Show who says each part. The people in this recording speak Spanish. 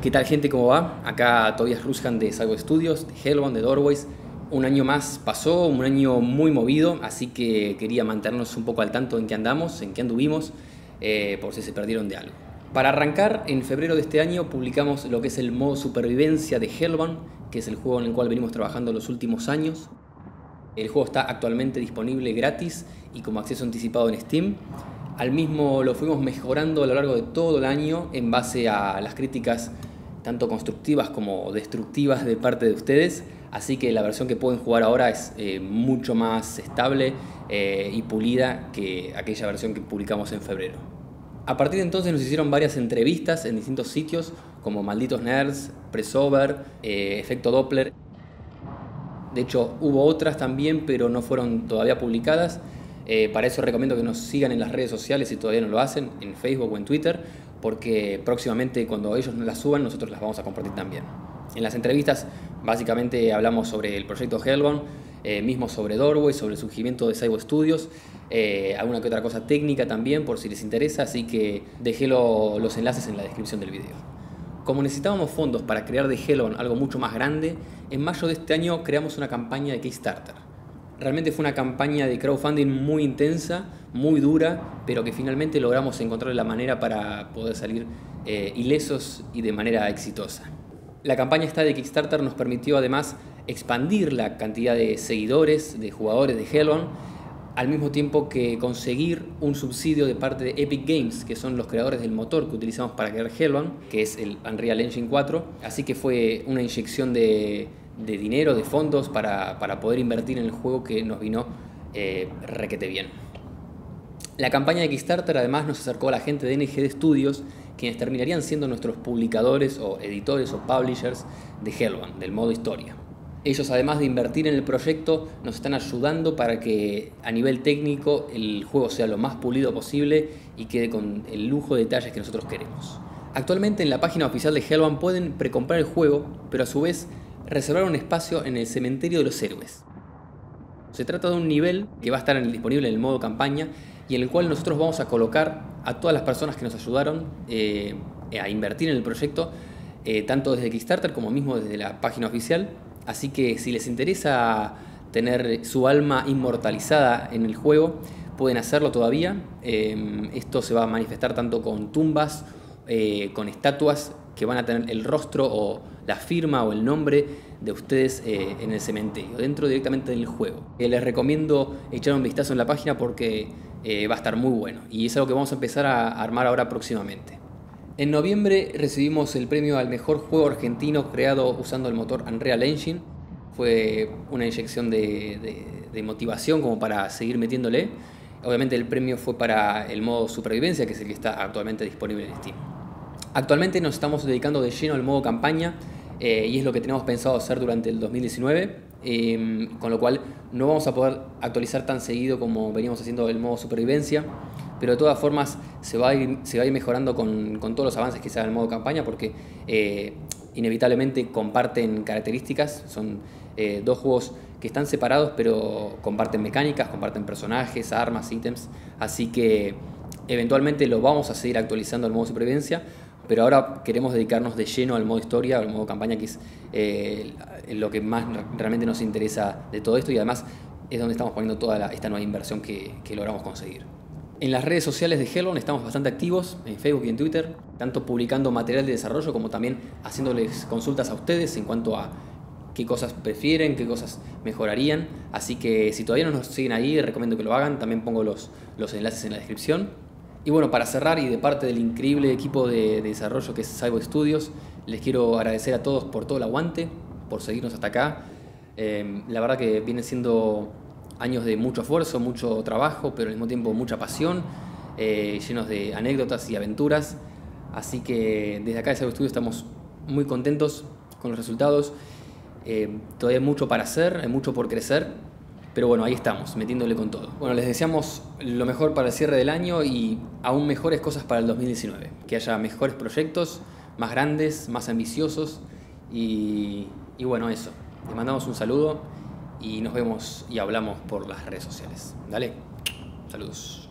Speaker 1: ¿Qué tal, gente? ¿Cómo va? Acá Tobias Rusjan de Cyber Studios, de Hellbound, de Doorways. Un año más pasó, un año muy movido, así que quería mantenernos un poco al tanto en qué andamos, en qué anduvimos, por si se perdieron de algo. Para arrancar, en febrero de este año publicamos lo que es el modo supervivencia de Hellbound, que es el juego en el cual venimos trabajando los últimos años. El juego está actualmente disponible gratis y como acceso anticipado en Steam. Al mismo lo fuimos mejorando a lo largo de todo el año en base a las críticas tanto constructivas como destructivas de parte de ustedes, así que la versión que pueden jugar ahora es mucho más estable y pulida que aquella versión que publicamos en febrero. A partir de entonces nos hicieron varias entrevistas en distintos sitios como Malditos Nerds, Pressover, Efecto Doppler. De hecho hubo otras también, pero no fueron todavía publicadas. Para eso recomiendo que nos sigan en las redes sociales si todavía no lo hacen, en Facebook o en Twitter, porque próximamente cuando ellos las suban nosotros las vamos a compartir también. En las entrevistas básicamente hablamos sobre el proyecto Hellbound, mismo sobre Doorway, sobre el surgimiento de Cyber Studios, alguna que otra cosa técnica también por si les interesa, así que dejé los enlaces en la descripción del video. Como necesitábamos fondos para crear de Hellbound algo mucho más grande, en mayo de este año creamos una campaña de Kickstarter. Realmente fue una campaña de crowdfunding muy intensa, muy dura, pero que finalmente logramos encontrar la manera para poder salir ilesos y de manera exitosa. La campaña esta de Kickstarter nos permitió además expandir la cantidad de seguidores, de jugadores de Hellbound, al mismo tiempo que conseguir un subsidio de parte de Epic Games, que son los creadores del motor que utilizamos para crear Hellbound, que es el Unreal Engine 4. Así que fue una inyección de dinero, de fondos para poder invertir en el juego que nos vino requete bien. La campaña de Kickstarter además nos acercó a la gente de NGD Studios, quienes terminarían siendo nuestros publicadores o editores o publishers de Hellbound, del modo historia. Ellos, además de invertir en el proyecto, nos están ayudando para que a nivel técnico el juego sea lo más pulido posible y quede con el lujo de detalles que nosotros queremos. Actualmente en la página oficial de Hellbound pueden precomprar el juego, pero a su vez reservar un espacio en el cementerio de los héroes. Se trata de un nivel que va a estar disponible en el modo campaña y en el cual nosotros vamos a colocar a todas las personas que nos ayudaron a invertir en el proyecto, tanto desde Kickstarter como mismo desde la página oficial. Así que si les interesa tener su alma inmortalizada en el juego, pueden hacerlo todavía. Esto se va a manifestar tanto con tumbas, con estatuas que van a tener el rostro o la firma o el nombre de ustedes en el cementerio, dentro directamente del juego. Les recomiendo echar un vistazo en la página porque va a estar muy bueno y es algo que vamos a empezar a armar ahora próximamente. En noviembre recibimos el premio al mejor juego argentino creado usando el motor Unreal Engine. Fue una inyección de motivación como para seguir metiéndole. Obviamente el premio fue para el modo supervivencia, que es el que está actualmente disponible en Steam. Actualmente nos estamos dedicando de lleno al modo campaña y es lo que tenemos pensado hacer durante el 2019, con lo cual no vamos a poder actualizar tan seguido como veníamos haciendo el modo supervivencia, pero de todas formas se va a ir mejorando con todos los avances que se hagan en el modo campaña, porque inevitablemente comparten características. Son dos juegos que están separados pero comparten mecánicas, comparten personajes, armas, ítems, así que eventualmente lo vamos a seguir actualizando al modo supervivencia, pero ahora queremos dedicarnos de lleno al modo historia, al modo campaña, que es lo que más realmente nos interesa de todo esto y además es donde estamos poniendo toda esta nueva inversión que logramos conseguir. En las redes sociales de Hellbound estamos bastante activos, en Facebook y en Twitter, tanto publicando material de desarrollo como también haciéndoles consultas a ustedes en cuanto a qué cosas prefieren, qué cosas mejorarían. Así que si todavía no nos siguen ahí, recomiendo que lo hagan, también pongo los enlaces en la descripción. Y bueno, para cerrar y de parte del increíble equipo de desarrollo que es Cyber Studios, les quiero agradecer a todos por todo el aguante, por seguirnos hasta acá. La verdad que vienen siendo años de mucho esfuerzo, mucho trabajo, pero al mismo tiempo mucha pasión, llenos de anécdotas y aventuras. Así que desde acá de Cyber Studios estamos muy contentos con los resultados. Todavía hay mucho para hacer, hay mucho por crecer. Pero bueno, ahí estamos, metiéndole con todo. Bueno, les deseamos lo mejor para el cierre del año y aún mejores cosas para el 2019. Que haya mejores proyectos, más grandes, más ambiciosos y bueno, eso. Les mandamos un saludo y nos vemos y hablamos por las redes sociales. Dale, saludos.